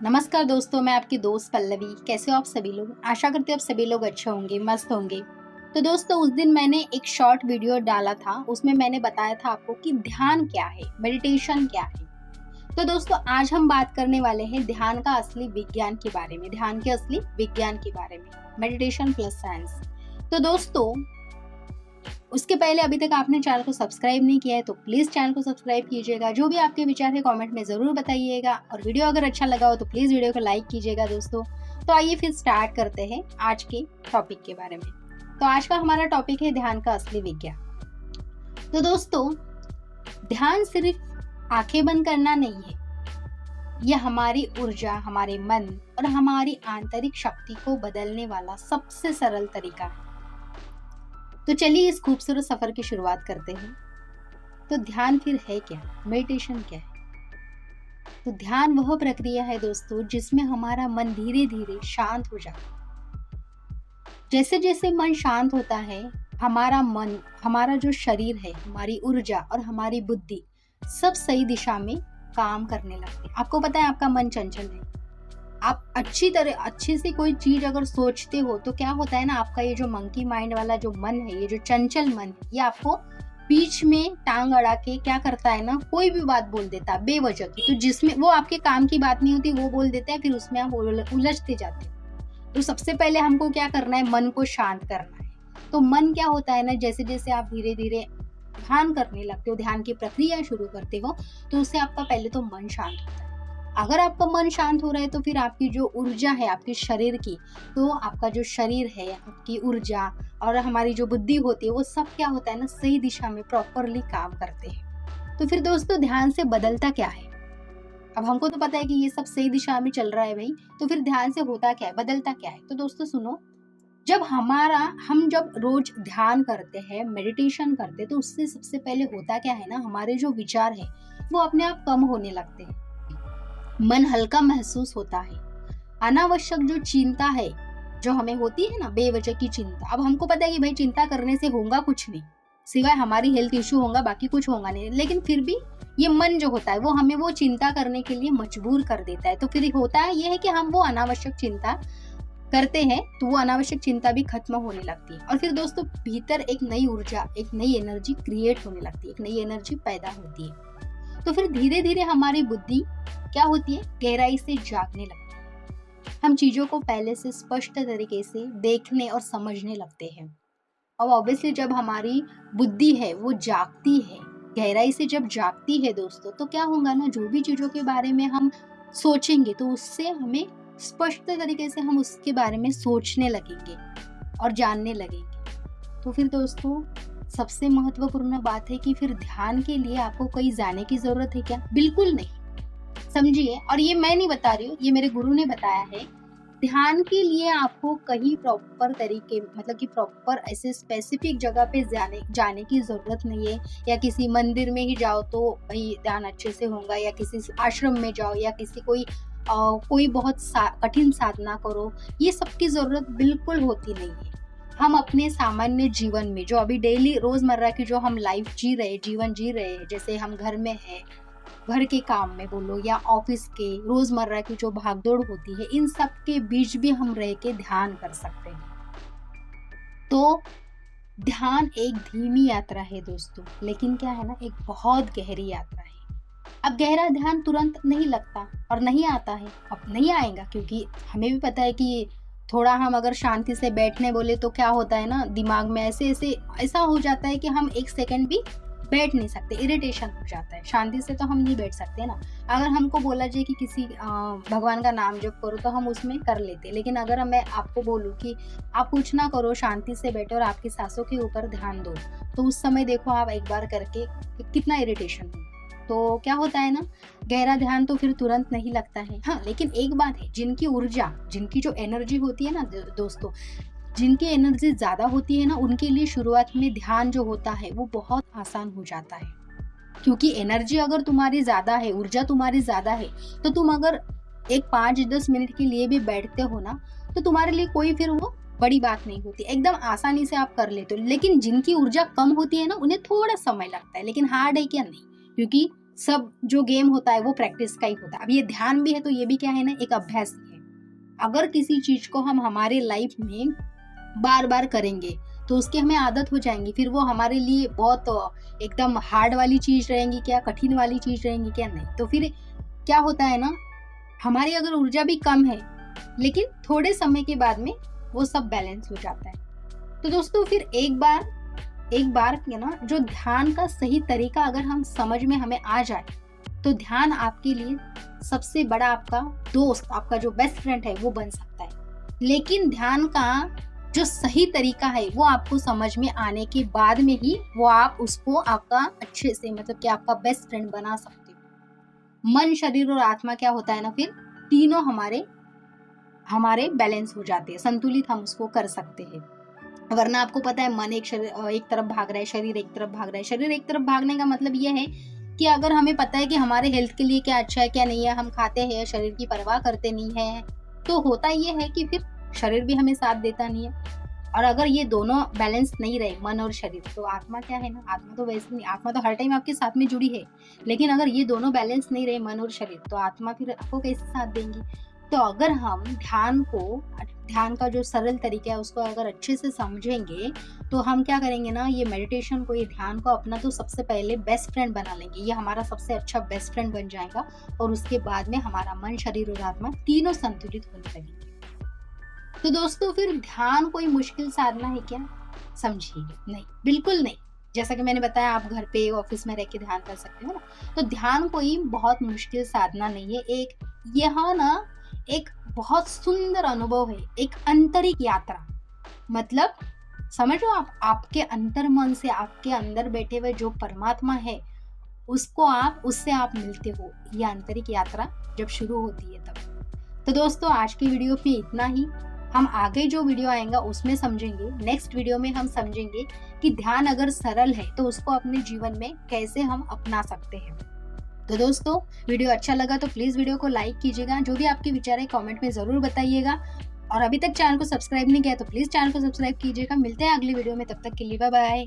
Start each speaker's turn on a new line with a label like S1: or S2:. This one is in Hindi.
S1: नमस्कार दोस्तों, मैं आपकी दोस्त पल्लवी। कैसे हो आप सभी लोग? आशा करती हूँ आप सभी लोग अच्छे होंगे, मस्त होंगे। तो दोस्तों, उस दिन मैंने एक शॉर्ट वीडियो डाला था, उसमें मैंने बताया था आपको कि ध्यान क्या है, मेडिटेशन क्या है। तो दोस्तों, आज हम बात करने वाले हैं ध्यान का असली विज्ञान के बारे में, ध्यान के असली विज्ञान के बारे में, मेडिटेशन प्लस साइंस। तो दोस्तों, उसके पहले अभी तक आपने चैनल को सब्सक्राइब नहीं किया है तो प्लीज चैनल को सब्सक्राइब कीजिएगा। जो भी आपके विचार है कमेंट में जरूर बताइएगा, और वीडियो अगर अच्छा लगा हो तो प्लीज वीडियो को लाइक कीजिएगा दोस्तों। तो आइए फिर स्टार्ट करते हैं आज के टॉपिक के बारे में। तो आज का हमारा टॉपिक है ध्यान का असली विज्ञान। तो दोस्तों, ध्यान सिर्फ आंखें बंद करना नहीं है, यह हमारी ऊर्जा, हमारे मन और हमारी आंतरिक शक्ति को बदलने वाला सबसे सरल तरीका है। तो चलिए इस खूबसूरत सफर की शुरुआत करते हैं। तो ध्यान फिर है क्या, मेडिटेशन क्या है? तो ध्यान वह प्रक्रिया है दोस्तों जिसमें हमारा मन धीरे धीरे शांत हो जाता है। जैसे जैसे मन शांत होता है, हमारा मन, हमारा जो शरीर है, हमारी ऊर्जा और हमारी बुद्धि सब सही दिशा में काम करने लगते हैं। आपको पता है आपका मन चंचल है। आप अच्छे से कोई चीज अगर सोचते हो तो क्या होता है ना, आपका ये जो मंकी माइंड वाला जो मन है, ये जो चंचल मन है, ये आपको बीच में टांग अड़ा के क्या करता है ना, कोई भी बात बोल देता है बेवजह की। तो जिसमें वो आपके काम की बात नहीं होती वो बोल देता है, फिर उसमें आप उलझते जाते हो। तो सबसे पहले हमको क्या करना है, मन को शांत करना है। तो मन क्या होता है ना, जैसे जैसे आप धीरे धीरे ध्यान करने लगते हो, ध्यान की प्रक्रिया शुरू करते हो, तो उससे आपका पहले तो मन शांत होता है। अगर आपका मन शांत हो रहा है तो फिर आपकी जो ऊर्जा है आपके शरीर की, तो आपका जो शरीर है, आपकी ऊर्जा और हमारी जो बुद्धि होती है, वो सब क्या होता है ना, सही दिशा में प्रॉपरली काम करते हैं। तो फिर दोस्तों, ध्यान से बदलता क्या है? अब हमको तो पता है कि ये सब सही दिशा में चल रहा है भाई, तो फिर ध्यान से होता क्या है, बदलता क्या है? तो दोस्तों सुनो, हम जब रोज ध्यान करते हैं, मेडिटेशन करते हैं, तो उससे सबसे पहले होता क्या है ना, हमारे जो विचार है वो अपने आप कम होने लगते हैं। मन हल्का महसूस होता है। अनावश्यक जो चिंता है जो हमें होती है ना, बेवजह की चिंता, अब हमको पता है कि भाई चिंता करने से होगा कुछ नहीं, सिवाय हमारी हेल्थ इश्यू होगा, बाकी कुछ होगा नहीं। लेकिन फिर भी ये मन जो होता है वो हमें वो चिंता करने के लिए मजबूर कर देता है। तो फिर होता है ये है कि हम वो अनावश्यक चिंता करते हैं, तो वो अनावश्यक चिंता भी खत्म होने लगती है। और फिर दोस्तों, भीतर एक नई ऊर्जा, एक नई एनर्जी क्रिएट होने लगती है, एक नई एनर्जी पैदा होती है। तो फिर धीरे धीरे हमारी बुद्धि क्या होती है, गहराई से जागने लगती है। हम चीजों को पहले से स्पष्ट तरीके से देखने और समझने लगते हैं। और ऑब्वियसली जब हमारी बुद्धि है वो जागती है, गहराई से जब जागती है दोस्तों, तो क्या होगा ना, जो भी चीजों के बारे में हम सोचेंगे तो उससे हमें स्पष्ट तरीके से हम उसके बारे में सोचने लगेंगे और जानने लगेंगे। तो फिर दोस्तों, सबसे महत्वपूर्ण बात है कि फिर ध्यान के लिए आपको कहीं जाने की जरूरत है क्या? बिल्कुल नहीं, समझिए। और ये मैं नहीं बता रही हूँ, ये मेरे गुरु ने बताया है। ध्यान के लिए आपको कहीं प्रॉपर तरीके, मतलब कि प्रॉपर ऐसे स्पेसिफिक जगह पे जाने की जरूरत नहीं है, या किसी मंदिर में ही जाओ तो भाई ध्यान अच्छे से होगा, या किसी आश्रम में जाओ, या किसी कोई बहुत कठिन साधना करो, ये सब की जरूरत बिल्कुल होती नहीं है। हम अपने सामान्य जीवन में जो अभी डेली रोजमर्रा की जो हम लाइफ जी रहे, जीवन जी रहे हैं, जैसे हम घर में हैं, घर के काम में बोलो या ऑफिस के रोजमर्रा की जो भागदौड़ होती है, इन सब के बीच भी हम रह के ध्यान कर सकते हैं। तो ध्यान एक धीमी यात्रा है दोस्तों, लेकिन क्या है ना, एक बहुत गहरी यात्रा है। अब गहरा ध्यान तुरंत नहीं लगता और नहीं आता है, अब नहीं आएगा, क्योंकि हमें भी पता है कि थोड़ा हम अगर शांति से बैठने बोले तो क्या होता है ना, दिमाग में ऐसा हो जाता है कि हम एक सेकंड भी बैठ नहीं सकते, इरिटेशन हो जाता है। शांति से तो हम नहीं बैठ सकते ना। अगर हमको बोला जाए कि किसी भगवान का नाम जप करो तो हम उसमें कर लेते, लेकिन अगर मैं आपको बोलूँ कि आप कुछ ना करो, शांति से बैठो और आपकी सांसों के ऊपर ध्यान दो, तो उस समय देखो आप एक बार करके कितना इरिटेशन हो। तो क्या होता है ना, गहरा ध्यान तो फिर तुरंत नहीं लगता है। हाँ, लेकिन एक बात है, जिनकी ऊर्जा, जिनकी जो एनर्जी होती है ना दोस्तों, जिनकी एनर्जी ज्यादा होती है ना, उनके लिए शुरुआत में ध्यान जो होता है वो बहुत आसान हो जाता है। क्योंकि एनर्जी अगर तुम्हारी ज्यादा है, ऊर्जा तुम्हारी ज्यादा है, तो तुम अगर एक 5-10 मिनट के लिए भी बैठते हो ना, तो तुम्हारे लिए कोई फिर वो बड़ी बात नहीं होती, एकदम आसानी से आप कर लेते हो। लेकिन जिनकी ऊर्जा कम होती है ना, उन्हें थोड़ा समय लगता है। लेकिन हार्ड है क्या? नहीं, क्योंकि सब जो गेम होता है वो प्रैक्टिस का ही होता है। अब ये ध्यान भी है तो ये भी क्या है ना, एक अभ्यास ही है। अगर किसी चीज को हम हमारे लाइफ में बार बार करेंगे तो उसकी हमें आदत हो जाएंगी, फिर वो हमारे लिए बहुत एकदम हार्ड वाली चीज रहेंगी क्या, कठिन वाली चीज रहेंगी क्या, नहीं। तो फिर क्या होता है ना, हमारी अगर ऊर्जा भी कम है लेकिन थोड़े समय के बाद में वो सब बैलेंस हो जाता है। तो दोस्तों फिर एक बार के ना जो ध्यान का सही तरीका अगर हम समझ में हमें आ जाए तो ध्यान आपके लिए सबसे बड़ा आपका दोस्त, आपका जो बेस्ट फ्रेंड है वो बन सकता है। लेकिन ध्यान का जो सही तरीका है वो आपको समझ में आने के बाद में ही वो आप उसको आपका अच्छे से, मतलब कि आपका बेस्ट फ्रेंड बना सकते हो। मन, शरीर और आत्मा क्या होता है ना, फिर तीनों हमारे बैलेंस हो जाते हैं, संतुलित हम उसको कर सकते हैं। वरना आपको पता है मन एक तरफ भाग रहा है, शरीर एक तरफ भाग रहा है। शरीर एक तरफ भागने का मतलब ये है कि अगर हमें पता है कि हमारे हेल्थ के लिए क्या अच्छा है क्या नहीं है, हम खाते हैं, शरीर की परवाह करते नहीं है, तो होता ये है कि फिर शरीर भी हमें साथ देता नहीं है। और अगर ये दोनों बैलेंस नहीं रहे, मन और शरीर, तो आत्मा क्या है ना, आत्मा तो वैसे नहीं, आत्मा तो हर टाइम आपके साथ में जुड़ी है। लेकिन अगर ये दोनों बैलेंस नहीं रहे, मन और शरीर, तो आत्मा फिर आपको कैसे साथ देंगी। तो अगर हम ध्यान का जो सरल तरीका है उसको अगर अच्छे से समझेंगे तो हम क्या करेंगे ना, ये मेडिटेशन को, ये ध्यान को अपना तो सबसे पहले बेस्ट फ्रेंड बना लेंगे। ये हमारा सबसे अच्छा बेस्ट फ्रेंड बन जाएगा और उसके बाद में हमारा मन, शरीर और आत्मा तीनों संतुलित होने लगेंगे। तो दोस्तों फिर ध्यान कोई मुश्किल साधना है क्या? समझिए, नहीं, बिल्कुल नहीं। जैसा कि मैंने बताया, आप घर पे, ऑफिस में रह के ध्यान कर सकते हो ना। तो ध्यान कोई बहुत मुश्किल साधना नहीं है। यह ना एक बहुत सुंदर अनुभव है, एक आंतरिक यात्रा। मतलब समझो, आप आपके अंतर मन से, आपके अंदर बैठे हुए जो परमात्मा है उससे आप मिलते हो। ये आंतरिक यात्रा जब शुरू होती है तब। तो दोस्तों आज की वीडियो में इतना ही। हम आगे जो वीडियो आएगा उसमें समझेंगे, नेक्स्ट वीडियो में हम समझेंगे कि ध्यान अगर सरल है तो उसको अपने जीवन में कैसे हम अपना सकते हैं। तो दोस्तों वीडियो अच्छा लगा तो प्लीज वीडियो को लाइक कीजिएगा। जो भी आपके विचार है कमेंट में जरूर बताइएगा। और अभी तक चैनल को सब्सक्राइब नहीं किया तो प्लीज चैनल को सब्सक्राइब कीजिएगा। मिलते हैं अगली वीडियो में, तब तक के लिए बाय बाय।